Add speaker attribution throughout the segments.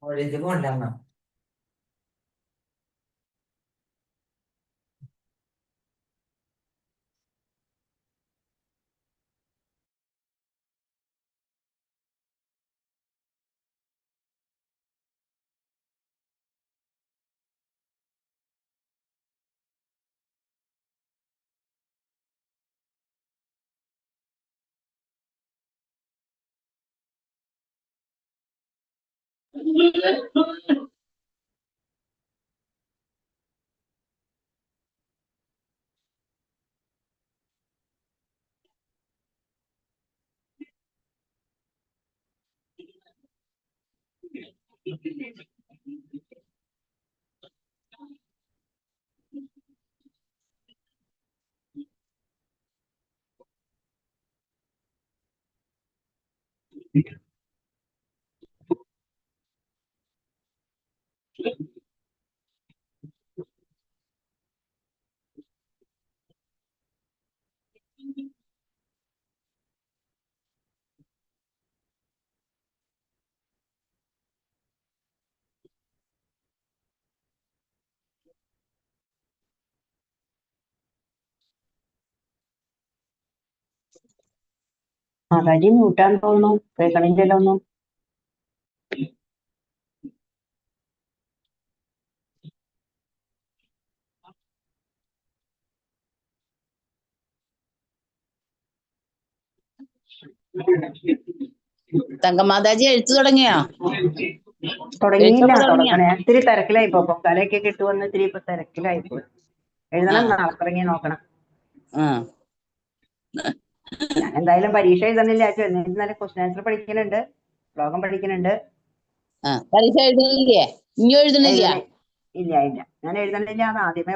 Speaker 1: കോളേജിൽ പോകണ്ട.
Speaker 2: മാതാജി മ്യൂട്ടാൻ തോന്നുന്നു, കേൾക്കണില്ലല്ലോ ഒന്നും.
Speaker 3: തങ്കമാതാജി എഴുത്തു തുടങ്ങിയോ?
Speaker 2: തുടങ്ങിയില്ല,
Speaker 3: തുടങ്ങിയോ?
Speaker 2: തുടങ്ങണേ. ഇത്തിരി തിരക്കിലായിപ്പോ, പൊക്കാലയൊക്കെ കിട്ടുവന്ന് ഇത്തിരി ഇപ്പൊ തിരക്കിലായിപ്പോ. എഴുതണം, നാളെ തുടങ്ങി നോക്കണം. ഞാൻ എന്തായാലും പരീക്ഷ എഴുതണില്ല. എന്നാലും ക്വസ്റ്റ്യൻ ആൻസർ പഠിക്കുന്നുണ്ട്, ശ്ലോകം പഠിക്കുന്നുണ്ട്.
Speaker 3: പരീക്ഷ എഴുതുന്നില്ലേ? ഇനി എഴുതണില്ല?
Speaker 2: ഇല്ല ഇല്ല, ഞാൻ എഴുതണില്ല. അത് ആദ്യമേ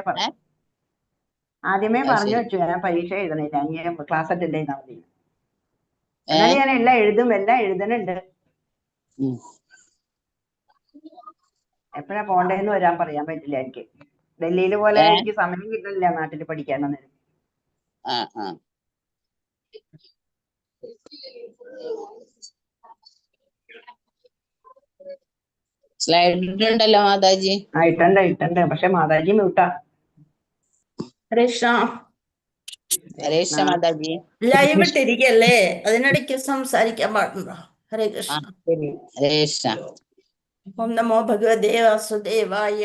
Speaker 2: പറഞ്ഞു വെച്ചു, ഞാൻ പരീക്ഷ എഴുതണില്ല, ഇനി ക്ലാസ് അറ്റൻഡ് ചെയ്താൽ മതി. എന്നാലും ഞാൻ എല്ലാം എഴുതണുണ്ട്. എപ്പോഴാ പോണ്ടേന്ന് വരാൻ പറയാൻ പറ്റില്ല എനിക്ക്. ഡൽഹിയില് പോലെ എനിക്ക് സമയം കിട്ടില്ല നാട്ടിൽ പഠിക്കാനൊന്നും.
Speaker 3: സ്ലൈഡ് മാതാജി.
Speaker 2: ഇട്ടുണ്ട്. പക്ഷെ മാതാജി മ്യൂട്ടാ.
Speaker 4: ഹരേ
Speaker 3: മാതാജി
Speaker 4: ലൈവ് ഇട്ടിരിക്കല്ലേ, അതിനിടയ്ക്ക് സംസാരിക്കാൻ പാടുണ്ടോ? ഹരേ കൃഷ്ണ.
Speaker 3: ഹരേ കൃഷ്ണ.
Speaker 4: ഓം നമോ ഭഗവതേ വാസുദേവായ.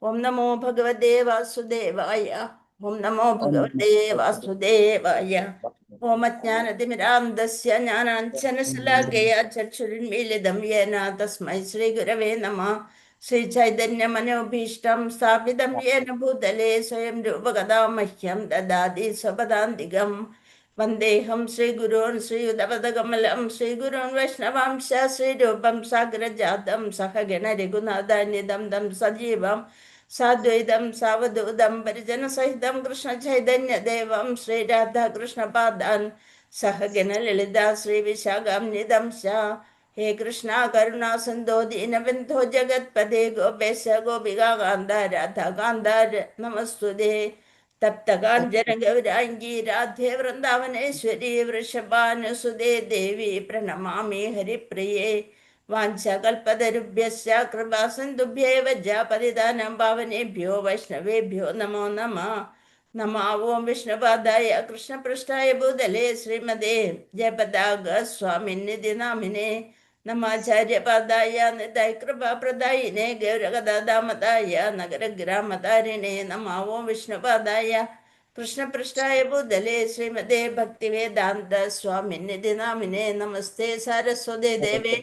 Speaker 4: ഓം നമോ ഭഗവതേ വാസുദേവായ. ഓം നമോ ഭഗവതേ വാസുദേവായ. ഓം അജ്ഞാനതിമിരാന്ധസ്യ ജ്ഞാനാഞ്ജനശലാകയ ചക്ഷുരുന്മീലിതം യേന തസ്മൈ ശ്രീ ഗുരവേ നമഃ. ശ്രീ ചൈതന്യ മനോഭീഷ്ടം സ്ഥാപിതം യേന ഭൂതലേ സ്വയം രൂപകഥാ മഹ്യം ദദാതി സ്വപദാന്തികം. വന്ദേഹം ശ്രീഗുരുൻ ശ്രീയുതപദകമലം ശ്രീഗുരുൻ വൈഷ്ണവാംശ ശ്രീരൂപം സാഗ്രജാതം സഹഗണ രഘുനാഥാന്യതം തം സജീവം സാദ്വൈതം സാവധൂതം പരിജനസഹിതം കൃഷ്ണ ചൈതന്യദേവം ശ്രീരാധാകൃഷ്ണപാദാൻ സഹഗണ ലളിത ശ്രീ വിശാഖാന്യതം ഹേ കൃഷ്ണ കരുണാ സിന്ധോ ദീനബന്ധോ ജഗത്പദേ ഗോപേശ ഗോപികാന്ത രാധാകാന്ത നമസ്തുതേ. തപ്തകാഞ്ചന ഗൗരാംഗീ രാധേ വൃന്ദാവനേശ്വരി വൃഷഭാനുസുതേ ദേവി പ്രണമാമി ഹരിപ്രിയേ. വാഞ്ചകൽപതരുഭ്യശ്ച കൃപാസിന്ധുഭ്യേവ പതിതാനം പാവനേഭ്യോ വൈഷ്ണവേഭ്യോ നമോ നമഃ. നമോ ഓം വിഷ്ണുപാദായ കൃഷ്ണപൃഷ്ഠായ ഭൂതലേ ശ്രീമതേ ജയപതാക സ്വാമിനിധി നാമിനെ നമാചാര്യപാദായ നിതായ കൃപാപ്രദായിനെ ഗൗരഗദാമതായ നഗരഗ്രാമതാരിണേ നമോ ഓം വിഷ്ണുപാദായ കൃഷ്ണപൃഷ്ഠായ ഭൂതലേ ശ്രീമതേ ഭക്തിവേദാന്ത സ്വാമിനിധി നാമിനെ നമസ്തേ സാരസ്വതേ ദേവേ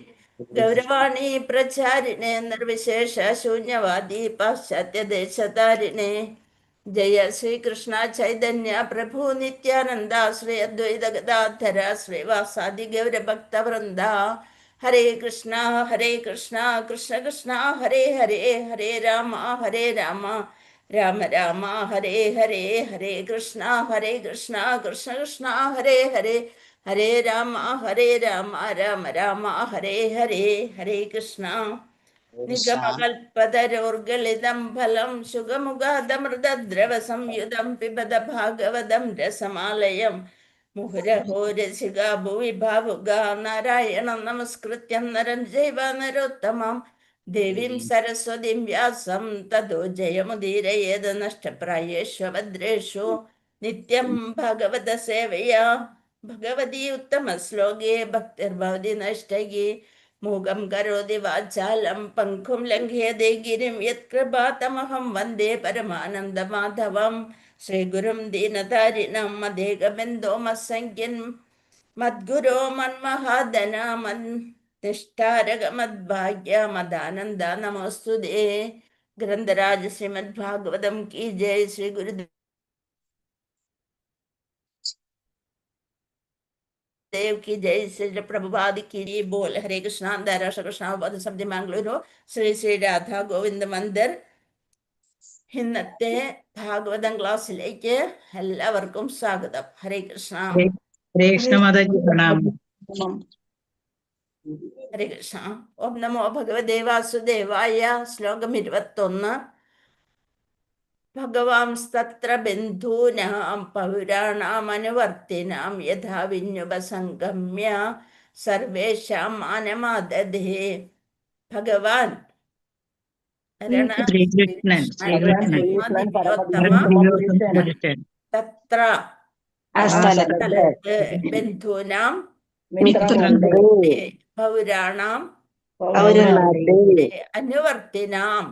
Speaker 4: ഗൗരവാണി പ്രചാരിണേ നിർവിശേഷ ശൂന്യവാദി പാശ്ചാത്യദേശതാരിണേ ജയ ശ്രീകൃഷ്ണ ചൈതന്യ പ്രഭു നിത്യാനന്ദ ശ്രീ അദ്വൈത ഗദാധര ശ്രീവാസാദി ഗൗരഭക്തവൃന്ദ ഹരേ കൃഷ്ണ കൃഷ്ണ കൃഷ്ണ ഹരേ ഹരേ ഹരേ രാമ രാമ രാമ ഹരേ ഹരേ ഹരേ കൃഷ്ണ കൃഷ്ണ കൃഷ്ണ ഹരേ ഹരേ ഹരേ രാമ രാമ രാമ ഹരേ ഹരേ ഹരേ കൃഷ്ണ നിഗമകൽപതരോർഗളിതം ഫലം ശുഗമുഖാദമൃതദ്രവ സംയുതം പിബത ഭാഗവതം രസമാലയം മുഹുരഹോ രസിക ഭുവി ഭാവുക നാരായണം നമസ്കൃത്യം നരം ജൈവ നരോത്തമം ദേവീം സരസ്വതീം വ്യാസം തതോ ജയമുദീരയേത് നഷ്ടപ്രായേഷു ഭദ്രേഷു നിത്യം ഭഗവത സേവയാ ഭഗവതി ഉത്തമ ശ്ലോകേ ഭക്തിർഭവതി നഷ്ടകി മൂകം കരോതി വാചാലം പങ്കും ലംഘ്യതേ ഗിരിം യത്കൃപാതമഹം വന്ദേ പരമാനന്ദമാധവം ശ്രീഗുരും ദീനതാരിണം മദേകബിന്ദോമസംഖ്യൻ മദ്ഗുരോ മന്മഹാദന മദ്നിഷ്ഠാരകമദ്ഭാഗ്യ മദാനന്ദ നമോസ്തുതേ. ഗ്രന്ഥരാജ ശ്രീമദ് ഭാഗവതം കി ജയ. ശ്രീ ഗുരുദേവ് की जय. श्री प्रभुपाद की जय. बोल. हरे कृष्णा. राष्ट्र कृष्ण पद शब्द मंगलूരു ശ്രീ ശ്രീ രാധാ ഗോവിന്ദ മന്ദിർ. ഇന്നത്തെ ഭാഗവതം ക്ലാസ്സിലേക്ക് എല്ലാവർക്കും സ്വാഗതം. ഹരേ കൃഷ്ണ.
Speaker 1: ഹരേ കൃഷ്ണ മാതാജി പ്രണാമം.
Speaker 4: ഹരേ കൃഷ്ണ. ഓം നമോ ഭഗവതേ വാസുദേവായ. ശ്ലോകം 21. ഭഗവാംസ്തത്ര ബന്ധൂനാം പൗരാണാമനുവർത്തിനാം യഥാ വിന്യുപസംഗമ്യ സർവേഷാം മാനമാദധേ. ഭഗവാൻ തത്ര ബന്ധൂനാം പൗരാണാം അനുവർത്തിനാം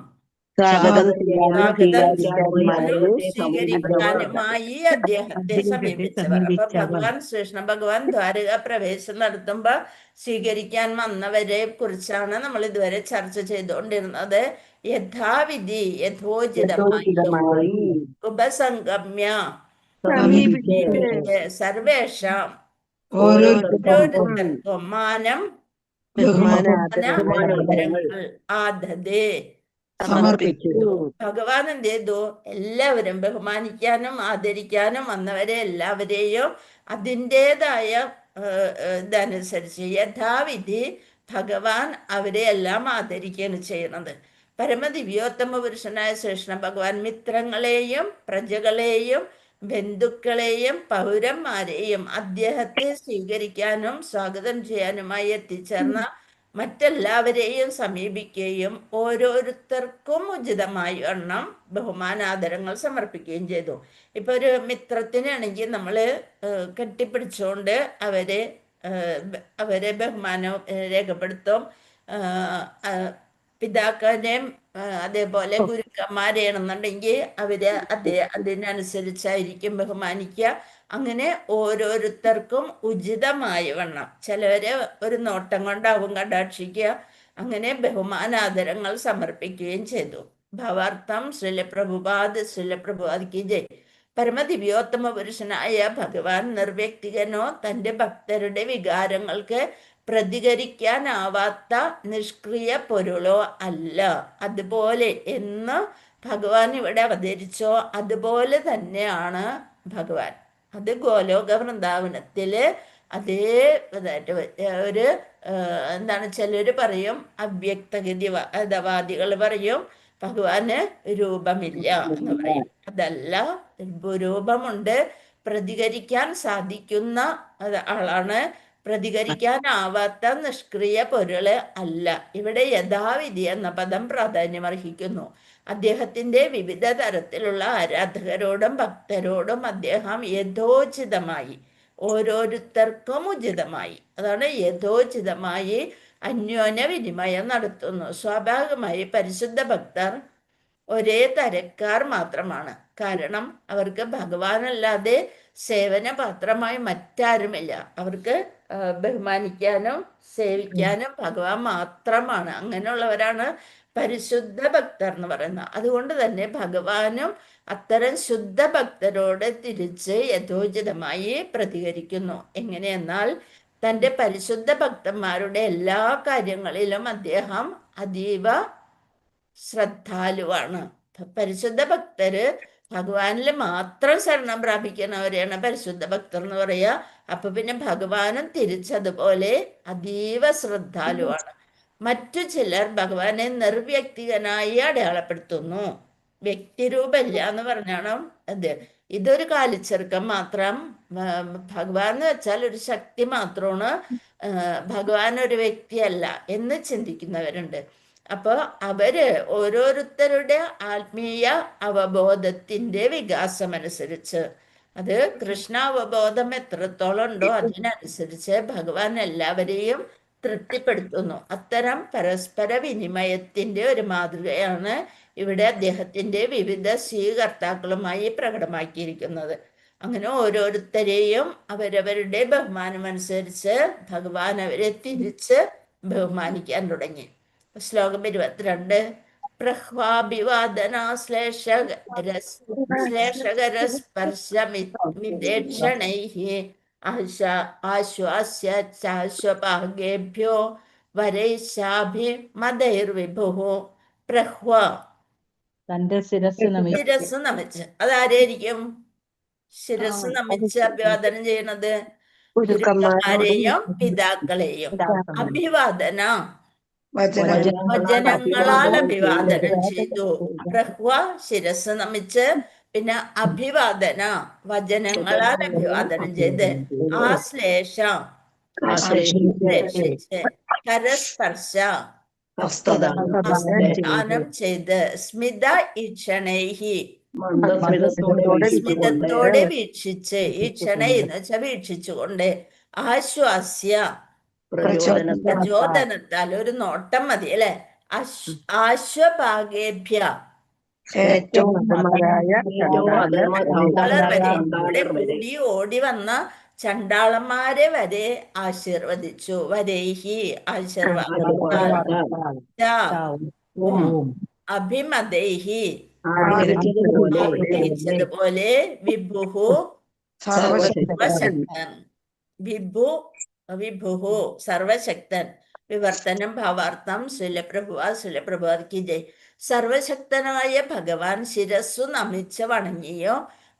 Speaker 4: സ്വീകരിക്കാനുമായി അദ്ദേഹത്തെ സമീപിച്ചവർ. അപ്പൊ ഭഗവാൻ ശ്രീകൃഷ്ണ ഭഗവാൻ ദ്വാരക പ്രവേശം നടത്തുമ്പോ സ്വീകരിക്കാൻ വന്നവരെ കുറിച്ചാണ് നമ്മൾ ഇതുവരെ ചർച്ച ചെയ്തുകൊണ്ടിരുന്നത്. യഥാവിധി യഥോചിതമായി ഉപസംഗമ്യ സർവേഷാം ഓരോരുത്തർക്കും മാനം ആദദേ സമർപ്പിച്ചു. ഭഗവാൻ എന്ത് ചെയ്തു? എല്ലാവരും ബഹുമാനിക്കാനും ആദരിക്കാനും വന്നവരെ എല്ലാവരെയും അതിൻ്റെതായ ഇതനുസരിച്ച് യഥാവിധി ഭഗവാൻ അവരെ എല്ലാം ആദരിക്കുകയാണ് ചെയ്യുന്നത്. പരമദിവ്യോത്തമ പുരുഷനായ ശ്രീകൃഷ്ണ ഭഗവാൻ മിത്രങ്ങളെയും പ്രജകളെയും ബന്ധുക്കളെയും പൗരന്മാരെയും അദ്ദേഹത്തെ സ്വീകരിക്കാനും സ്വാഗതം ചെയ്യാനുമായി എത്തിച്ചേർന്ന മറ്റെല്ലാവരെയും സമീപിക്കുകയും ഓരോരുത്തർക്കും ഉചിതമായി വണ്ണം ബഹുമാനാദരങ്ങൾ സമർപ്പിക്കുകയും ചെയ്തു. ഇപ്പൊ ഒരു മിത്രത്തിനാണെങ്കിൽ നമ്മൾ കെട്ടിപ്പിടിച്ചുകൊണ്ട് അവരെ ബഹുമാനം രേഖപ്പെടുത്തും. പിതാക്കനെയും അതേപോലെ ഗുരുക്കന്മാരെയാണെന്നുണ്ടെങ്കിൽ അതിനനുസരിച്ചായിരിക്കും ബഹുമാനിക്കുക. അങ്ങനെ ഓരോരുത്തർക്കും ഉചിതമായ വണ്ണം ചിലവരെ ഒരു നോട്ടം കൊണ്ടാവും കടാക്ഷിക്കുക. അങ്ങനെ ബഹുമാനാദരങ്ങൾ സമർപ്പിക്കുകയും ചെയ്തു. ഭാവാർത്ഥം ശ്രീല പ്രഭുപാദ് കി ജയ്. പരമദിവ്യോത്തമ പുരുഷനായ ഭഗവാൻ നിർവ്യക്തികനോ തൻ്റെ ഭക്തരുടെ വികാരങ്ങൾക്ക് പ്രതികരിക്കാനാവാത്ത നിഷ്ക്രിയ പൊരുളോ അല്ല. അതുപോലെ എന്ന് ഭഗവാൻ ഇവിടെ അവതരിച്ചോ അതുപോലെ തന്നെയാണ് ഭഗവാൻ. അത് ഗോലോക വൃന്ദാവനത്തില് അതേ ഒരു എന്താണ് ചിലര് പറയും അവ്യക്തഗതിവാദികൾ പറയും ഭഗവാന് രൂപമില്ല എന്ന് പറയും. അതല്ല, രൂപമുണ്ട്, പ്രതികരിക്കാൻ സാധിക്കുന്ന ആളാണ് പ്രതികരിക്കാനാവാത്ത നിഷ്ക്രിയ പൊരുള് അല്ല. ഇവിടെ യഥാവിധി എന്ന പദം പ്രാധാന്യമർഹിക്കുന്നു. അദ്ദേഹത്തിന്റെ വിവിധ തരത്തിലുള്ള ആരാധകരോടും ഭക്തരോടും അദ്ദേഹം യഥോചിതമായി, ഓരോരുത്തർക്കും ഉചിതമായി, അതാണ് യഥോചിതമായി അന്യോന്യ വിനിമയം നടത്തുന്നു. സ്വാഭാവികമായി പരിശുദ്ധ ഭക്തർ ഒരേ തരക്കാർ മാത്രമാണ്. കാരണം അവർക്ക് ഭഗവാനല്ലാതെ സേവനപാത്രമായി മറ്റാരുമില്ല. അവർക്ക് ബഹുമാനിക്കാനും സേവിക്കാനും ഭഗവാൻ മാത്രമാണ്. അങ്ങനെയുള്ളവരാണ് പരിശുദ്ധ ഭക്തർ എന്ന് പറയുന്നത്. അതുകൊണ്ട് തന്നെ ഭഗവാനും അത്തരം ശുദ്ധ ഭക്തരോട് തിരിച്ച് യഥോചിതമായി പ്രതികരിക്കുന്നു. എങ്ങനെയെന്നാൽ തൻ്റെ പരിശുദ്ധ ഭക്തന്മാരുടെ എല്ലാ കാര്യങ്ങളിലും അദ്ദേഹം അതീവ ശ്രദ്ധാലുവാണ്. പരിശുദ്ധ ഭക്തര് ഭഗവാനിൽ മാത്രം ശരണം പ്രാപിക്കുന്നവരെയാണ് പരിശുദ്ധ ഭക്തർ എന്ന് പറയുക. അപ്പൊ പിന്നെ ഭഗവാനും തിരിച്ചതുപോലെ അതീവ ശ്രദ്ധാലുവാണ്. മറ്റു ചിലർ ഭഗവാനെ നിർവ്യക്തികനായി അടയാളപ്പെടുത്തുന്നു. വ്യക്തിരൂപമില്ല എന്ന് പറഞ്ഞാണ് അത്. ഇതൊരു കാലിച്ചെറുക്കം മാത്രം. ഭഗവാൻ എന്ന് വെച്ചാൽ ഒരു ശക്തി മാത്രമാണ്, ഭഗവാൻ ഒരു വ്യക്തിയല്ല എന്ന് ചിന്തിക്കുന്നവരുണ്ട്. അപ്പോൾ അവര് ഓരോരുത്തരുടെ ആത്മീയ അവബോധത്തിന്റെ വികാസമനുസരിച്ച്, അത് കൃഷ്ണ അവബോധം എത്രത്തോളം ഉണ്ടോ അതിനനുസരിച്ച് ഭഗവാൻ എല്ലാവരെയും തൃപ്തിപ്പെടുത്തുന്നു. അത്തരം പരസ്പര വിനിമയത്തിന്റെ ഒരു മാതൃകയാണ് ഇവിടെ അദ്ദേഹത്തിന്റെ വിവിധ സ്വീകർത്താക്കളുമായി പ്രകടമാക്കിയിരിക്കുന്നത്. അങ്ങനെ ഓരോരുത്തരെയും അവരവരുടെ ബഹുമാനമനുസരിച്ച് ഭഗവാൻ അവരെ തിരിച്ച് ബഹുമാനിക്കാൻ തുടങ്ങി. ശ്ലോകം 22. പ്രഹ്വാഭിവാദനാശ്ലേഷകരസ്പർശമിദേക്ഷണൈഃ ആശ്വാസ്യാശ്വപാകേഭ്യോ വരൈശാഭിമതൈർവിഭുഃ. പ്രഹ്വ
Speaker 1: തന്റെ ശിരസ് നമിച്ച്.
Speaker 4: ശിരസ് നമിച്ച്. അതാരായിരിക്കും ശിരസ് നമിച്ച് അഭിവാദനം ചെയ്യണത്? ഗുരുക്കന്മാരെയും പിതാക്കളെയും. അഭിവാദന വചനങ്ങളാൽ അഭിവാദനം ചെയ്തു. പ്രഹ്വ ശിരസ് നമിച്ച്, പിന്നെ അഭിവാദന വചനങ്ങളാൽ അഭിവാദനം ചെയ്ത്, ആശ്ലേഷ ശ്ലേഷിച്ച്, കരസ്പർശ ഹസ്തദാനം ചെയ്ത്, സ്മിത ഈക്ഷണൈഹി സ്മിതത്തോടെ വീക്ഷിച്ച്, ഈക്ഷണ എന്ന് വെച്ചാൽ വീക്ഷിച്ചുകൊണ്ട്, ആശ്വാസ്യ പ്രചോദനത്താൽ, ഒരു നോട്ടം മതി അല്ലെ, ആശ്വപാകേഭ്യ കൂടി ഓടി വന്ന ചണ്ടാളന്മാരെ വരെ ആശീർവദിച്ചു. വരേഹി ആശീർവാദത്താൽ, അഭിമതൈഹി ആഗ്രഹിച്ചതുപോലെ, വിഭുഹു സർവശക്തൻ, വിഭുഹു സർവശക്തൻ. വിവർത്തനം ഭാവാർത്ഥം ശിലപ്രഭുവാദിക്ക് ജയ്. സർവശക്തനായ ഭഗവാൻ ശിരസ്സു നമിച്ച് വണങ്ങിയോ,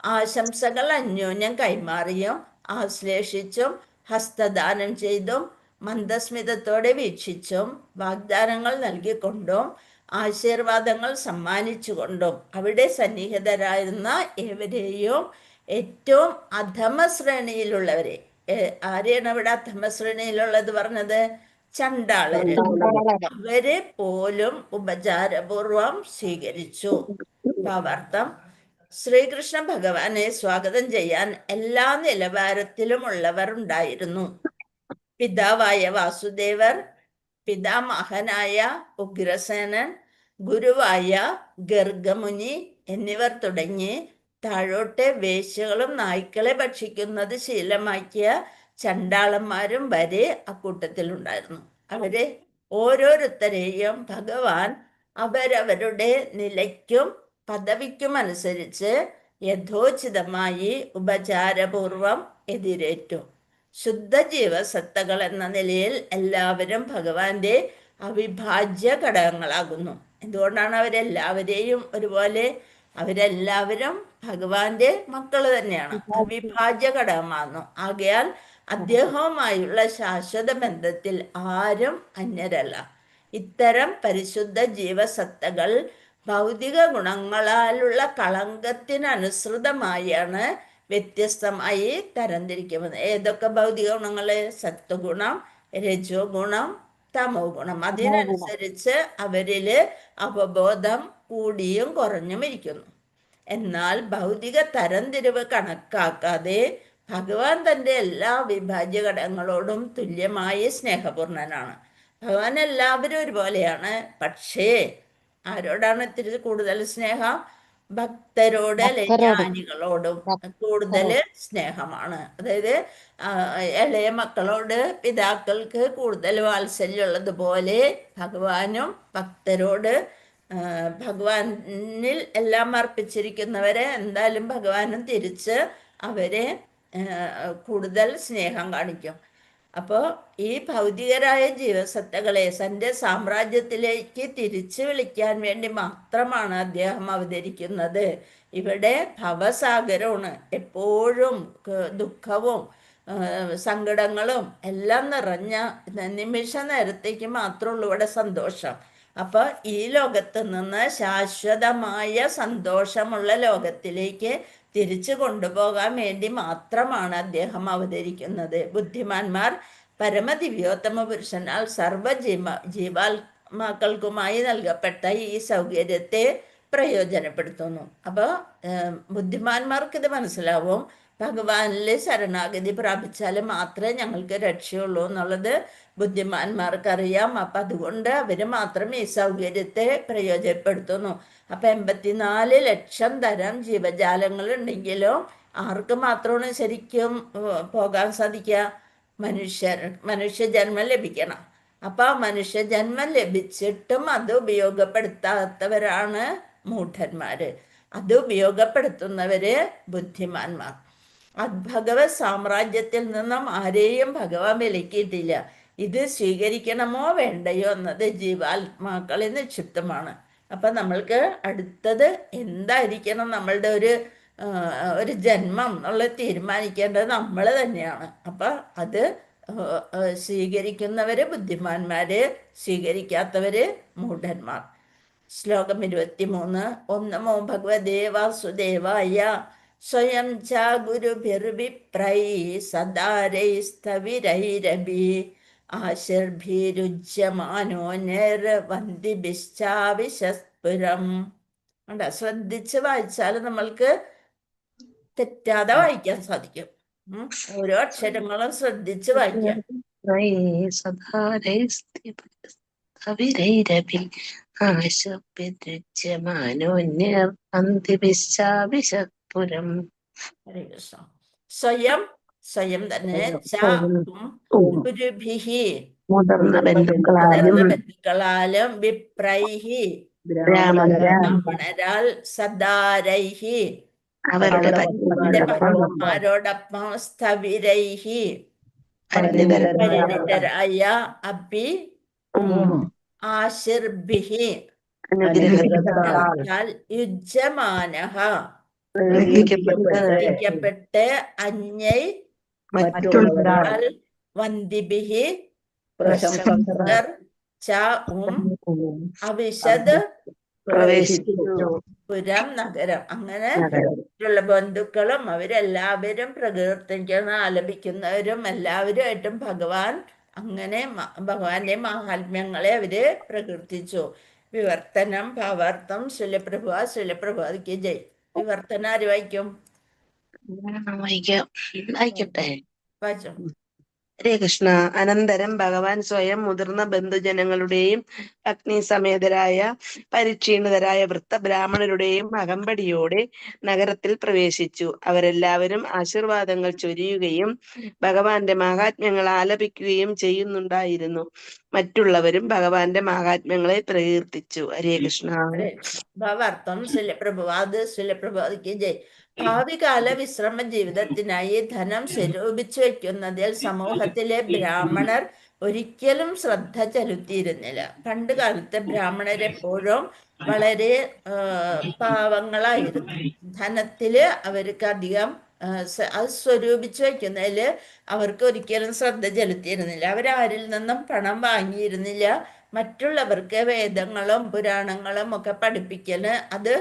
Speaker 4: ആശംസകൾ അന്യോന്യം കൈമാറിയും ആശ്ലേഷിച്ചും ഹസ്തദാനം ചെയ്തും മന്ദസ്മിതത്തോടെ വീക്ഷിച്ചും വാഗ്ദാനങ്ങൾ നൽകിക്കൊണ്ടും ആശീർവാദങ്ങൾ സമ്മാനിച്ചുകൊണ്ടും അവിടെ സന്നിഹിതരായിരുന്ന ഏവരെയും ഏറ്റവും അധമ ശ്രേണിയിലുള്ളവരെ, ആരെയാണ് ഇവിടെ അധമ ശ്രേണിയിലുള്ളത് പറഞ്ഞത്? ചണ്ടാളര്. അവരെ പോലും ഉപചാരപൂർവം സ്വീകരിച്ചു. ഭാവാർത്ഥം: ശ്രീകൃഷ്ണ ഭഗവാനെ സ്വാഗതം ചെയ്യാൻ എല്ലാ നിലവാരത്തിലുമുള്ളവർ ഉണ്ടായിരുന്നു. പിതാവായ വാസുദേവർ, പിതാമഹനായ ഉഗ്രസേനൻ, ഗുരുവായ ഗർഗമുനി എന്നിവർ തുടങ്ങി താഴോട്ടെ വേശ്യകളും നായ്ക്കളെ ഭക്ഷിക്കുന്നത് ശീലമാക്കിയ ചണ്ടാളന്മാരും വരെ അക്കൂട്ടത്തിലുണ്ടായിരുന്നു. അവരെ ഓരോരുത്തരെയും ഭഗവാൻ അവരവരുടെ നിലയ്ക്കും പദവിക്കും അനുസരിച്ച് യഥോചിതമായി ഉപചാരപൂർവം എതിരേറ്റു. ശുദ്ധ ജീവസത്തകൾ എന്ന നിലയിൽ എല്ലാവരും ഭഗവാന്റെ അവിഭാജ്യ ഘടകങ്ങളാകുന്നു. എന്തുകൊണ്ടാണ് അവരെല്ലാവരെയും ഒരുപോലെ? അവരെല്ലാവരും ഭഗവാന്റെ മക്കൾ തന്നെയാണ്, അവിഭാജ്യ ഘടകമാകുന്നു. ആകയാൽ അദ്ദേഹവുമായുള്ള ശാശ്വത ബന്ധത്തിൽ ആരും അന്യരല്ല. ഇത്തരം പരിശുദ്ധ ജീവസത്തകൾ ഭൗതിക ഗുണങ്ങളാലുള്ള കളങ്കത്തിനനുസൃതമായാണ് വ്യത്യസ്തമായി തരംതിരിക്കുന്നത്. ഏതൊക്കെ ഭൗതിക ഗുണങ്ങള്? സത്വഗുണം, രജോ ഗുണം, തമോ ഗുണം. അതിനനുസരിച്ച് അവരില് അവബോധം കൂടിയും കുറഞ്ഞും ഇരിക്കുന്നു. എന്നാൽ ഭൗതിക തരംതിരിവ് കണക്കാക്കാതെ ഭഗവാൻ തൻ്റെ എല്ലാ വിഭാജ്യ ഘടകങ്ങളോടും തുല്യമായി സ്നേഹപൂർണനാണ്. ഭഗവാൻ എല്ലാവരും ഒരുപോലെയാണ്. പക്ഷേ ആരോടാണ് ഇത്തിരി കൂടുതൽ സ്നേഹം? ഭക്തരോട്, ജ്ഞാനികളോടും കൂടുതൽ സ്നേഹമാണ്. അതായത് ഇളയ മക്കളോട് പിതാക്കൾക്ക് കൂടുതൽ വാത്സല്യമുള്ളതുപോലെ ഭഗവാനും ഭക്തരോട്, ഭഗവാനിൽ എല്ലാം അർപ്പിച്ചിരിക്കുന്നവരെ എന്തായാലും ഭഗവാനും തിരിച്ച് അവരെ കൂടുതൽ സ്നേഹം കാണിക്കും. അപ്പോൾ ഈ ഭൗതികരായ ജീവസത്തകളെ തൻ്റെ സാമ്രാജ്യത്തിലേക്ക് തിരിച്ചു വിളിക്കാൻ വേണ്ടി മാത്രമാണ് അദ്ദേഹം അവതരിക്കുന്നത്. ഇവിടെ ഭവസാഗരമാണ്. എപ്പോഴും ദുഃഖവും സങ്കടങ്ങളും എല്ലാം നിറഞ്ഞ നിമിഷ നേരത്തേക്ക് മാത്രമുള്ളൂ ഇവിടെ സന്തോഷം. അപ്പോൾ ഈ ലോകത്ത് നിന്ന് ശാശ്വതമായ സന്തോഷമുള്ള ലോകത്തിലേക്ക് തിരിച്ചു കൊണ്ടുപോകാൻ വേണ്ടി മാത്രമാണ് അദ്ദേഹം അവതരിക്കുന്നത്. ബുദ്ധിമാന്മാർ പരമദിവ്യോത്തമ പുരുഷനാൽ ജീവാത്മാക്കൾക്കുമായി നൽകപ്പെട്ട ഈ സൗകര്യത്തെ പ്രയോജനപ്പെടുത്തുന്നു. അപ്പോൾ ബുദ്ധിമാന്മാർക്ക് ഇത് മനസ്സിലാവും. ഭഗവാനിൽ ശരണാഗതി പ്രാപിച്ചാൽ മാത്രമേ ഞങ്ങൾക്ക് രക്ഷയുള്ളൂ എന്നുള്ളത് ബുദ്ധിമാന്മാർക്കറിയാം. അപ്പം അതുകൊണ്ട് അവർ മാത്രം ഈ സൗകര്യത്തെ പ്രയോജനപ്പെടുത്തുന്നു. അപ്പം 84 ലക്ഷം തരം ജീവജാലങ്ങൾ ഉണ്ടെങ്കിലും ആർക്ക് മാത്രമാണ് ശരിക്കും പോകാൻ സാധിക്കുക? മനുഷ്യജന്മം ലഭിക്കണം. അപ്പം ആ മനുഷ്യജന്മം ലഭിച്ചിട്ടും അത് ഉപയോഗപ്പെടുത്താത്തവരാണ് മൂഢന്മാര്. അത് ഉപയോഗപ്പെടുത്തുന്നവര് ബുദ്ധിമാന്മാർ. ഭഗവത് സാമ്രാജ്യത്തിൽ നിന്നും ആരെയും ഭഗവാൻ വിലക്കിയിട്ടില്ല. ഇത് സ്വീകരിക്കണമോ വേണ്ടയോ എന്നത് ജീവാത്മാക്കളിൽ നിക്ഷിപ്തമാണ്. അപ്പം നമ്മൾക്ക് അടുത്തത് എന്തായിരിക്കണം നമ്മളുടെ ഒരു ജന്മം എന്നുള്ളത് തീരുമാനിക്കേണ്ടത് നമ്മൾ തന്നെയാണ്. അപ്പം അത് സ്വീകരിക്കുന്നവര് ബുദ്ധിമാന്മാര്, സ്വീകരിക്കാത്തവര് മൂഢന്മാർ. ശ്ലോകം 23. ഓം നമോ ഭഗവതേ വാസുദേവായ സ്വയം ച ഗുരുഭിർവിപ്രൈ സദാരൈസ്തവിരൈരഭി ആശിർഭിരുജ്യമാനോ നിർവന്ദിഭിശ്ചാവിശസ്പുരം. ശ്രദ്ധിച്ച് വായിച്ചാൽ നമ്മൾക്ക് തെറ്റാതെ വായിക്കാൻ സാധിക്കും. ഓരോ അക്ഷരങ്ങളും ശ്രദ്ധിച്ച് വായിക്കാം. ഹരേ കൃഷ്ണ. സ്വയം തന്നെ ഗുരുഭിഹി
Speaker 5: മുതിർന്ന
Speaker 4: ബന്ധുക്കളാലും വിപ്രൈഹി ബ്രാഹ്മണരാൽ സദാരൈഹി
Speaker 5: അവരുടെ
Speaker 4: ഭക്തന്മാരോടൊപ്പം സ്ഥവിരൈഹി പരിണിതരായ അഭി ആശിർഭിഹി യുജ്യമാനഃ പ്പെട്ട് അന്യൈ വന്ദിഭിഹി അവിശദ് പുരം നഗരം. അങ്ങനെ ഉള്ള ബന്ധുക്കളും അവരെല്ലാവരും പ്രകീർത്തിക്കുന്ന ആലപിക്കുന്നവരും എല്ലാവരുമായിട്ടും ഭഗവാൻ അങ്ങനെ ഭഗവാന്റെ മഹാത്മ്യങ്ങളെ അവര് പ്രകീർത്തിച്ചു. വിവർത്തനം ഭാവാർത്ഥം ശിലപ്രഭുക്ക് ജയ്. വിവർത്തനം ആര് വായിക്കും?
Speaker 5: വായിക്കട്ടെ.
Speaker 4: വായിച്ചോ.
Speaker 5: ഹരേ കൃഷ്ണ. അനന്തരം ഭഗവാൻ സ്വയം മുതിർന്ന ബന്ധുജനങ്ങളുടെയും അഗ്നിസമേതരായ പരിക്ഷീണിതരായ വൃത്തബ്രാഹ്മണരുടെയും അകമ്പടിയോടെ നഗരത്തിൽ പ്രവേശിച്ചു. അവരെല്ലാവരും ആശീർവാദങ്ങൾ ചൊരിയുകയും ഭഗവാന്റെ മഹാത്മ്യങ്ങൾ ആലപിക്കുകയും ചെയ്യുന്നുണ്ടായിരുന്നു. മറ്റുള്ളവരും ഭഗവാന്റെ മഹാത്മ്യങ്ങളെ പ്രകീർത്തിച്ചു. ഹരേ കൃഷ്ണ.
Speaker 4: ഭാവാർത്ഥം ശിലപ്രഭാതിക്ക് ജയ്. ഭാവികാല വിശ്രമ ജീവിതത്തിനായി ധനം സ്വരൂപിച്ചു വയ്ക്കുന്നതിൽ സമൂഹത്തിലെ ബ്രാഹ്മണർ ഒരിക്കലും ശ്രദ്ധ ചെലുത്തിയിരുന്നില്ല. പണ്ട് കാലത്തെ ബ്രാഹ്മണരെപ്പോഴും വളരെ പാവങ്ങളായിരുന്നു. ധനത്തില് അവർക്ക് അധികം അത് സ്വരൂപിച്ചു വയ്ക്കുന്നതിൽ അവർക്ക് ഒരിക്കലും ശ്രദ്ധ ചെലുത്തിയിരുന്നില്ല. അവരാരിൽ നിന്നും പണം വാങ്ങിയിരുന്നില്ല. മറ്റുള്ളവർക്ക് വേദങ്ങളും പുരാണങ്ങളും ഒക്കെ പഠിപ്പിക്കല് അത്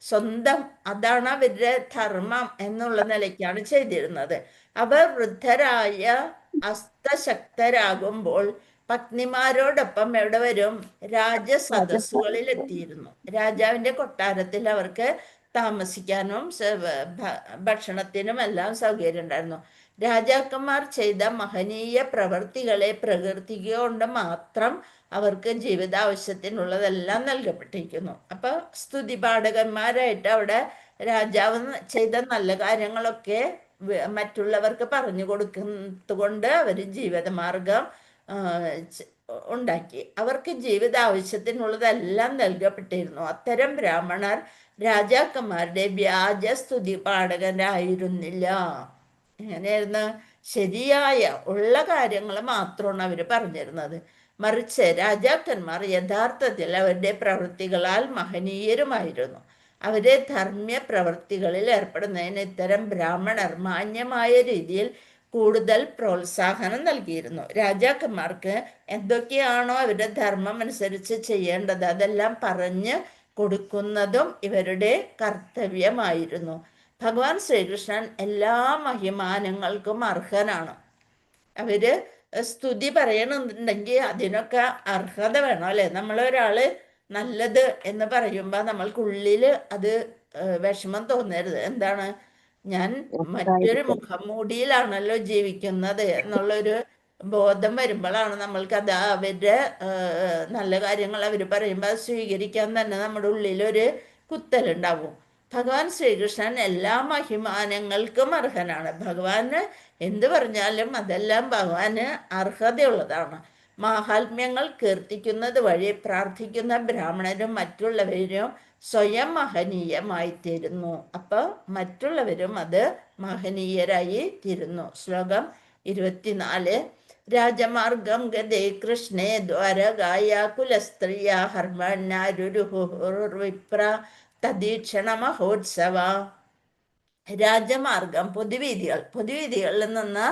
Speaker 4: സ്വന്തം, അതാണ് അവരുടെ ധർമ്മം എന്നുള്ള നിലയ്ക്കാണ് ചെയ്തിരുന്നത്. അവർ വൃദ്ധരായ അസ്തശക്തരാകുമ്പോൾ പത്നിമാരോടൊപ്പം എവിടെ വരും? രാജസദസ്സുകളിൽ എത്തിയിരുന്നു. രാജാവിന്റെ കൊട്ടാരത്തിൽ അവർക്ക് താമസിക്കാനും ഭക്ഷണത്തിനും എല്ലാം സൗകര്യം ഉണ്ടായിരുന്നു. രാജാക്കന്മാർ ചെയ്ത മഹനീയ പ്രവർത്തികളെ പ്രകീർത്തിക്കൊണ്ട് മാത്രം അവർക്ക് ജീവിതാവശ്യത്തിനുള്ളതെല്ലാം നൽകപ്പെട്ടിരിക്കുന്നു. അപ്പൊ സ്തുതിപാഠകന്മാരായിട്ട് അവിടെ രാജാവ് ചെയ്ത നല്ല കാര്യങ്ങളൊക്കെ മറ്റുള്ളവർക്ക് പറഞ്ഞു കൊടുക്കുന്നത് അവർ ജീവിതമാർഗം ഉണ്ടാക്കി. അവർക്ക് ജീവിതാവശ്യത്തിനുള്ളതെല്ലാം നൽകപ്പെട്ടിരുന്നു. അത്തരം ബ്രാഹ്മണർ രാജാക്കന്മാരുടെ വ്യാജ സ്തുതി പാഠകരായിരുന്നില്ല. എങ്ങനെയായിരുന്നു? ശരിയായ ഉള്ള കാര്യങ്ങൾ മാത്രമാണ് അവർ പറഞ്ഞിരുന്നത്. മറിച്ച് രാജാക്കന്മാർ യഥാർത്ഥത്തിൽ അവരുടെ പ്രവൃത്തികളാൽ മഹനീയരുമായിരുന്നു. അവരെ ധർമ്മ്യ പ്രവൃത്തികളിൽ ഏർപ്പെടുന്നതിന് ഇത്തരം ബ്രാഹ്മണർ മാന്യമായ രീതിയിൽ കൂടുതൽ പ്രോത്സാഹനം നൽകിയിരുന്നു. രാജാക്കന്മാർക്ക് എന്തൊക്കെയാണോ അവരുടെ ധർമ്മം അനുസരിച്ച് ചെയ്യേണ്ടത് അതെല്ലാം പറഞ്ഞ് കൊടുക്കുന്നതും ഇവരുടെ കർത്തവ്യമായിരുന്നു. ഭഗവാൻ ശ്രീകൃഷ്ണൻ എല്ലാ മഹിമാനങ്ങൾക്കും അർഹനാണ്. അവര് സ്തുതി പറയണമെന്നുണ്ടെങ്കിൽ അതിനൊക്കെ അർഹത വേണം, അല്ലെ? നമ്മളൊരാള് നല്ലത് എന്ന് പറയുമ്പോൾ നമ്മൾക്കുള്ളില് അത് വിഷമം തോന്നരുത്. എന്താണ്, ഞാൻ മറ്റൊരു മുഖംമൂടിയിലാണല്ലോ ജീവിക്കുന്നത് എന്നുള്ളൊരു ബോധം വരുമ്പോഴാണ് നമ്മൾക്ക് അത് അവരുടെ നല്ല കാര്യങ്ങൾ അവർ പറയുമ്പോൾ അത് സ്വീകരിക്കാൻ തന്നെ നമ്മുടെ ഉള്ളിലൊരു കുത്തലുണ്ടാവും. ഭഗവാൻ ശ്രീകൃഷ്ണൻ എല്ലാ മഹിമാനങ്ങൾക്കും അർഹനാണ്. ഭഗവാന് എന്ത് പറഞ്ഞാലും അതെല്ലാം ഭഗവാന് അർഹതയുള്ളതാണ്. മാഹാത്മ്യങ്ങൾ കീർത്തിക്കുന്നത് വഴി പ്രാർത്ഥിക്കുന്ന ബ്രാഹ്മണരും മറ്റുള്ളവരും സ്വയം മഹനീയമായി തീരുന്നു. അപ്പൊ മറ്റുള്ളവരും അത് മഹനീയരായി തീരുന്നു. ശ്ലോകം 24. രാജമാർഗം ഗതേ കൃഷ്ണേ ദ്വാരകായ കുലസ്ത്രീയ ഹർമ്മനാരുരുഹുർവിപ്ര തദീക്ഷണ മഹോത്സവ. രാജമാർഗം, പൊതുവീതികളിൽ നിന്ന്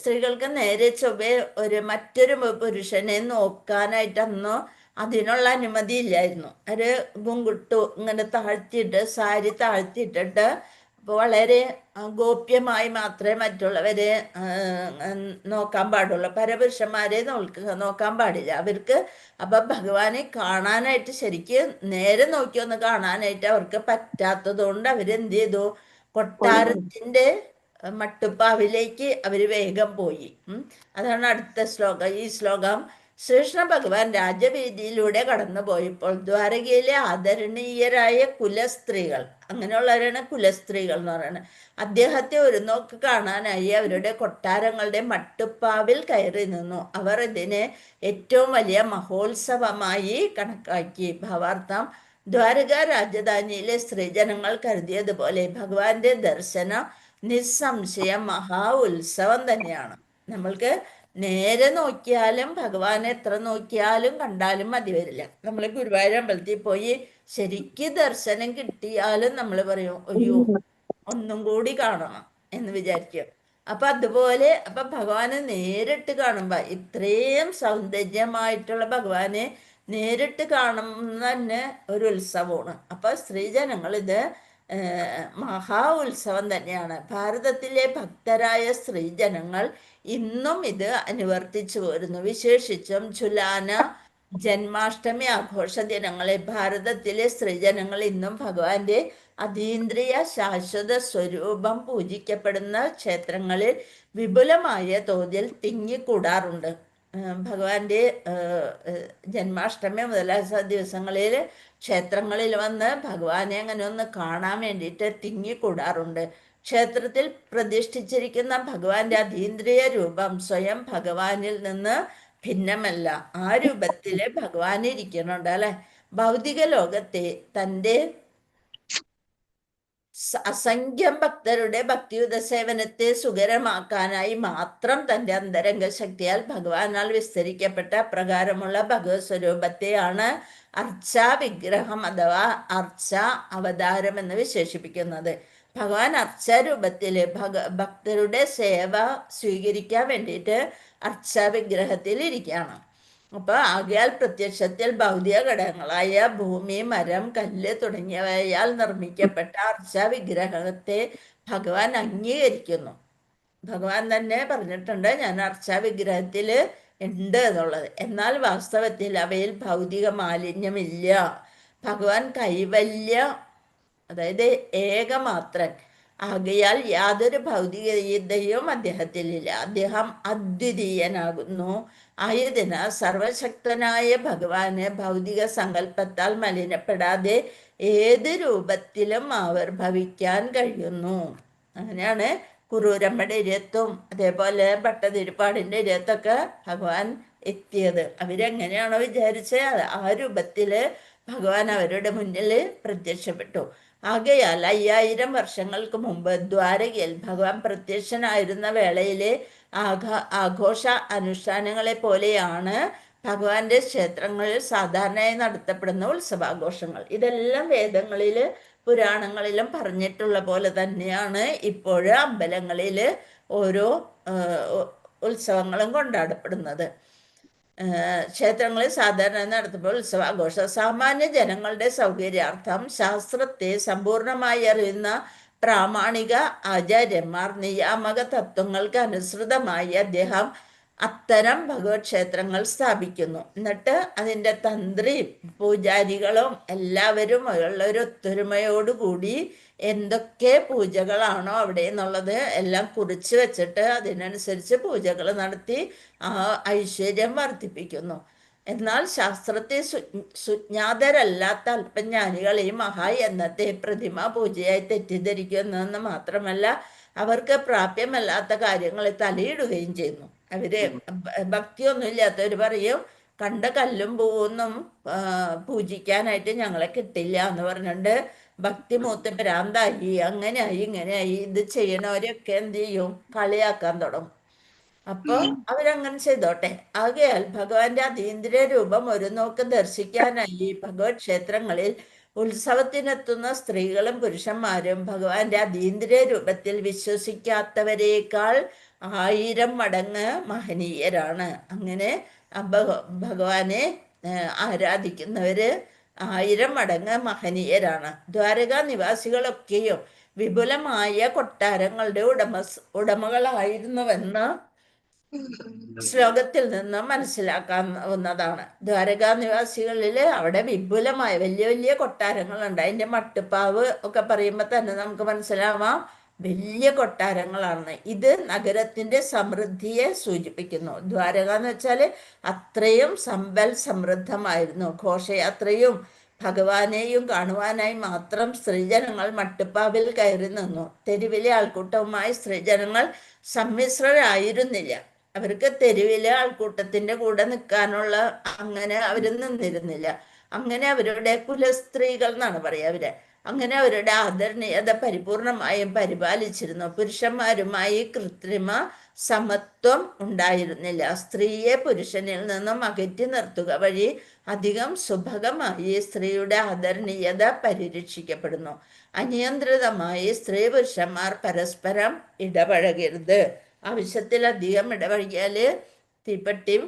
Speaker 4: സ്ത്രീകൾക്ക് നേരെ ചൊവ്വേ മറ്റൊരു പുരുഷനെ നോക്കാനായിട്ട് അന്ന് അതിനുള്ള അനുമതി ഇല്ലായിരുന്നു. ഒരു ഗുങ്കുട്ടു ഇങ്ങനെ താഴ്ത്തിയിട്ട്, സാരി താഴ്ത്തിയിട്ടിട്ട് വളരെ ഗോപ്യമായി മാത്രമേ മറ്റുള്ളവരെ നോക്കാൻ പാടുള്ളൂ. പരപുരുഷന്മാരെ നോക്കാൻ പാടില്ല അവർക്ക്. അപ്പൊ ഭഗവാനെ കാണാനായിട്ട്, ശരിക്ക് നേരെ നോക്കി ഒന്ന് കാണാനായിട്ട് അവർക്ക് പറ്റാത്തത് കൊണ്ട് അവരെന്ത് ചെയ്തു? കൊട്ടാരത്തിന്റെ മട്ടുപ്പാവിലേക്ക് അവര് വേഗം പോയി. അതാണ് അടുത്ത ശ്ലോകം. ഈ ശ്ലോകം ശ്രീകൃഷ്ണ ഭഗവാൻ രാജവീതിയിലൂടെ കടന്നു പോയപ്പോൾ ദ്വാരകയിലെ ആദരണീയരായ കുലസ്ത്രീകൾ, അങ്ങനെയുള്ളവരാണ് കുലസ്ത്രീകൾ എന്ന് പറയുന്നത്, അദ്ദേഹത്തെ ഒരു നോക്ക് കാണാനായി അവരുടെ കൊട്ടാരങ്ങളുടെ മട്ടുപ്പാവിൽ കയറി നിന്നു. അവർ ഇതിനെ ഏറ്റവും വലിയ മഹോത്സവമായി കണക്കാക്കി. ഭാവാർത്ഥം: ദ്വാരക രാജധാനിയിലെ സ്ത്രീജനങ്ങൾ കരുതിയതുപോലെ ഭഗവാന്റെ ദർശനം നിസ്സംശയം മഹാ ഉത്സവം തന്നെയാണ്. നമ്മൾക്ക് നേരെ നോക്കിയാലും ഭഗവാനെ എത്ര നോക്കിയാലും കണ്ടാലും മതി വരില്ല. നമ്മൾ ഗുരുവായൂർ അമ്പലത്തിൽ പോയി ശരിക്ക് ദർശനം കിട്ടിയാലും നമ്മൾ പറയും അയ്യോ ഒന്നും കൂടി കാണണം എന്ന് വിചാരിക്കും. അപ്പൊ അതുപോലെ ഭഗവാനെ നേരിട്ട് കാണുമ്പോ, ഇത്രയും സൗന്ദര്യമായിട്ടുള്ള ഭഗവാനെ നേരിട്ട് കാണുന്ന തന്നെ ഒരു ഉത്സവമാണ്. അപ്പൊ സ്ത്രീജനങ്ങൾ ഇത് മഹാ ഉത്സവം തന്നെയാണ്. ഭാരതത്തിലെ ഭക്തരായ സ്ത്രീജനങ്ങൾ ഇന്നും ഇത് അനുവർത്തിച്ചു പോരുന്നു. വിശേഷിച്ചും ഝുലാന, ജന്മാഷ്ടമി ആഘോഷ ദിനങ്ങളിൽ ഭാരതത്തിലെ സ്ത്രീജനങ്ങൾ ഇന്നും ഭഗവാന്റെ അതീന്ദ്രിയ ശാശ്വത സ്വരൂപം പൂജിക്കപ്പെടുന്ന ക്ഷേത്രങ്ങളിൽ വിപുലമായ തോതിൽ തിങ്ങിക്കൂടാറുണ്ട്. ഭഗവാന്റെ ജന്മാഷ്ടമി മുതലായ ദിവസങ്ങളിൽ ക്ഷേത്രങ്ങളിൽ വന്ന് ഭഗവാനെ അങ്ങനെ ഒന്ന് കാണാൻ വേണ്ടിയിട്ട് തിങ്ങിക്കൂടാറുണ്ട്. ക്ഷേത്രത്തിൽ പ്രതിഷ്ഠിച്ചിരിക്കുന്ന ഭഗവാന്റെ അതീന്ദ്രിയ രൂപം സ്വയം ഭഗവാനിൽ നിന്ന് ഭിന്നമല്ല. ആ രൂപത്തില് ഭഗവാൻ ഇരിക്കുന്നുണ്ട്, അല്ലെ? ഭൗതിക ലോകത്തെ തൻ്റെ അസംഖ്യം ഭക്തരുടെ ഭക്തിയുത സേവനത്തെ സുഖകരമാക്കാനായി മാത്രം തൻ്റെ അന്തരംഗ ശക്തിയാൽ ഭഗവാനാൽ വിസ്തരിക്കപ്പെട്ട പ്രകാരമുള്ള ഭഗവത് സ്വരൂപത്തെയാണ് അർച്ചാ വിഗ്രഹം അഥവാ അർച്ച അവതാരം എന്ന് വിശേഷിപ്പിക്കുന്നത്. ഭഗവാൻ അർച്ചാരൂപത്തില് ഭക്തരുടെ സേവ സ്വീകരിക്കാൻ വേണ്ടിയിട്ട് അർച്ചാ വിഗ്രഹത്തിൽ ഇരിക്കുകയാണ്. അപ്പൊ ആകയാൽ പ്രത്യക്ഷത്തിൽ ഭൗതിക ഘടകങ്ങളായ ഭൂമി, മരം, കല്ല് തുടങ്ങിയവയാൽ നിർമ്മിക്കപ്പെട്ട വിഗ്രഹത്തെ ഭഗവാൻ അംഗീകരിക്കുന്നു. ഭഗവാൻ തന്നെ പറഞ്ഞിട്ടുണ്ട്, ഞാൻ വിഗ്രഹത്തിൽ ഉണ്ട് എന്നുള്ളത്. എന്നാൽ വാസ്തവത്തിൽ അവയിൽ ഭൗതിക മാലിന്യമില്ല. ഭഗവാൻ കൈവല്യ, അതായത് ഏകമാത്രൻ ആകയാൽ യാതൊരു ഭൗതികതയും അദ്ദേഹത്തിലില്ല. അദ്ദേഹം അദ്വിതീയനാകുന്നു. ആയതിന് സർവശക്തനായ ഭഗവാന് ഭൗതിക സങ്കല്പത്താൽ മലിനപ്പെടാതെ ഏത് രൂപത്തിലും ആവിർഭവിക്കാൻ കഴിയുന്നു. അങ്ങനെയാണ് കുറൂരമ്മയുടെ ഇരത്തും അതേപോലെ ഭട്ടതിരിപ്പാടിൻ്റെ ഇരത്തൊക്കെ ഭഗവാൻ എത്തിയത്. അവരെങ്ങനെയാണോ വിചാരിച്ചത് ആ രൂപത്തില് ഭഗവാൻ അവരുടെ മുന്നിൽ പ്രത്യക്ഷപ്പെട്ടു. ആകയാൽ 5000 വർഷങ്ങൾക്ക് മുമ്പ് ദ്വാരകയിൽ ഭഗവാൻ പ്രത്യക്ഷനായിരുന്ന വേളയിലെ ആഘോഷ അനുഷ്ഠാനങ്ങളെ പോലെയാണ് ഭഗവാന്റെ ക്ഷേത്രങ്ങളിൽ സാധാരണയായി നടത്തപ്പെടുന്ന ഉത്സവാഘോഷങ്ങൾ. ഇതെല്ലാം വേദങ്ങളിൽ പുരാണങ്ങളിലും പറഞ്ഞിട്ടുള്ള പോലെ തന്നെയാണ് ഇപ്പോഴും അമ്പലങ്ങളിൽ ഓരോ ഉത്സവങ്ങളും കൊണ്ടാടപ്പെടുന്നത്. ക്ഷേത്രങ്ങളിൽ സാധാരണ നടത്തുമ്പോൾ ഉത്സവാഘോഷം സാമാന്യ ജനങ്ങളുടെ സൗകര്യാർത്ഥം ശാസ്ത്രത്തെ സമ്പൂർണമായി അറിയുന്ന പ്രാമാണിക ആചാര്യന്മാർ നിയാമക തത്വങ്ങൾക്ക് അനുസൃതമായി അദ്ദേഹം അത്തരം ഭഗവത് ക്ഷേത്രങ്ങൾ സ്ഥാപിക്കുന്നു. എന്നിട്ട് അതിൻ്റെ തന്ത്രി പൂജാരികളും എല്ലാവരും ഉള്ള ഒരു ഒത്തൊരുമയോടുകൂടി എന്തൊക്കെ പൂജകളാണോ അവിടെ എന്നുള്ളത് എല്ലാം കുറിച്ച് വെച്ചിട്ട് അതിനനുസരിച്ച് പൂജകൾ നടത്തി ആ ഐശ്വര്യം വർദ്ധിപ്പിക്കുന്നു. എന്നാൽ ശാസ്ത്രത്തെ സുജ്ഞാതരല്ലാത്ത അല്പജ്ഞാനികൾ ഈ മഹായജ്ഞത്തെ പ്രതിമ പൂജയായി തെറ്റിദ്ധരിക്കുന്നതെന്ന് മാത്രമല്ല അവർക്ക് പ്രാപ്യമല്ലാത്ത കാര്യങ്ങളെ തലയിടുകയും ചെയ്യുന്നു. അവര് ഭക്തിയൊന്നും ഇല്ലാത്തവർ പറയും, കണ്ട കല്ലും പൂവൊന്നും പൂജിക്കാനായിട്ട് ഞങ്ങളെ കിട്ടില്ല എന്ന് പറഞ്ഞിട്ട് ഭക്തി മൂത്ത് ഭ്രാന്തായി, അങ്ങനെയായി ഇങ്ങനെയായി. ഇത് ചെയ്യണവരൊക്കെ എന്ത് ചെയ്യും? കളിയാക്കാൻ തുടങ്ങും. അപ്പൊ അവരങ്ങനെ ചെയ്തോട്ടെ. ആകയാൽ ഭഗവാന്റെ അതീന്ദ്രിയ രൂപം ഒരു നോക്ക് ദർശിക്കാനായി ഭഗവത് ക്ഷേത്രങ്ങളിൽ ഉത്സവത്തിനെത്തുന്ന സ്ത്രീകളും പുരുഷന്മാരും ഭഗവാന്റെ അതീന്ദ്രിയ രൂപത്തിൽ വിശ്വസിക്കാത്തവരേക്കാൾ 1000 മടങ്ങ് മഹനീയരാണ്. അങ്ങനെ ഭഗവാനെ ആരാധിക്കുന്നവര് 1000 മടങ്ങ് മഹനീയരാണ്. ദ്വാരകാ നിവാസികളൊക്കെയും വിപുലമായ കൊട്ടാരങ്ങളുടെ ഉടമകളായിരുന്നുവെന്ന് ശ്ലോകത്തിൽ നിന്ന് മനസ്സിലാക്കാവുന്നതാണ്. ദ്വാരകാ നിവാസികളിൽ അവിടെ വിപുലമായ വലിയ വലിയ കൊട്ടാരങ്ങളുണ്ട്. അതിന്റെ മട്ടുപ്പാവ് ഒക്കെ പറയുമ്പോൾ തന്നെ നമുക്ക് മനസ്സിലാവാം വലിയ കൊട്ടാരങ്ങളാണ്. ഇത് നഗരത്തിന്റെ സമൃദ്ധിയെ സൂചിപ്പിക്കുന്നു. ദ്വാരക എന്ന് വെച്ചാൽ അത്രയും സമ്പൽ സമൃദ്ധമായിരുന്നു. ഘോഷയാത്രയും ഭഗവാനെയും കാണുവാനായി മാത്രം സ്ത്രീജനങ്ങൾ മട്ടുപ്പാവിൽ കയറി നിന്നു. തെരുവിലെ ആൾക്കൂട്ടവുമായി സ്ത്രീജനങ്ങൾ സമ്മിശ്രരായിരുന്നില്ല. അവർക്ക് തെരുവിലെ ആൾക്കൂട്ടത്തിന്റെ കൂടെ നിൽക്കാനുള്ള അങ്ങനെ അവർ നിന്നിരുന്നില്ല. അങ്ങനെ അവരുടെ കുലസ്ത്രീകൾ എന്നാണ് പറയുക അവരെ. അങ്ങനെ അവരുടെ ആദരണീയത പരിപൂർണമായും പരിപാലിച്ചിരുന്നു. പുരുഷന്മാരുമായി കൃത്രിമ സമത്വം ഉണ്ടായിരുന്നില്ല. സ്ത്രീയെ പുരുഷനിൽ നിന്നും അകറ്റി നിർത്തുക വഴി അധികം സുഭഗമായി സ്ത്രീയുടെ ആദരണീയത പരിരക്ഷിക്കപ്പെടുന്നു. അനിയന്ത്രിതമായി സ്ത്രീ പുരുഷന്മാർ പരസ്പരം ഇടപഴകരുത്. ആവശ്യത്തിലധികം ഇടപഴകിയാല് തീപ്പെട്ടിയും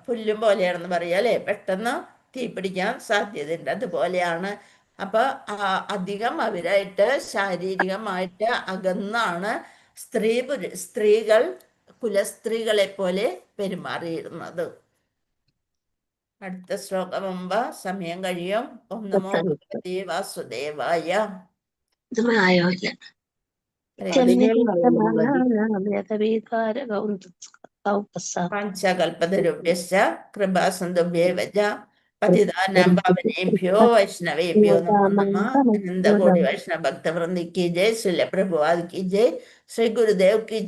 Speaker 4: പുല്ലും പോലെയാണെന്ന് പറയാല്ലേ, പെട്ടെന്ന് തീപിടിക്കാൻ സാധ്യതയുണ്ട്. അതുപോലെയാണ്. അപ്പൊ അധികം അവരായിട്ട് ശാരീരികമായിട്ട് അകന്നാണ് സ്ത്രീകൾ കുലസ്ത്രീകളെ പോലെ പെരുമാറിയിരുന്നത്. അടുത്ത ശ്ലോകമാകുമ്പോ സമയം കഴിയും. ഓം നമോ ഭഗവതേ വാസുദേവായ. പഞ്ചകൽപതരുഭ്യശ്ച കൃപാസിന്ധുഭ്യേവ പതിതാനാം പാവനേഭ്യോ വൈഷ്ണവേഭ്യോ നമോ നമഃ. അനന്തകോടി വൈഷ്ണവ ഭക്തവൃന്ദ കി ജയ്. ശ്രീല പ്രഭുപാദ് കി ജയ്. ശ്രീ ഗുരുദേവ് കി ജയ്.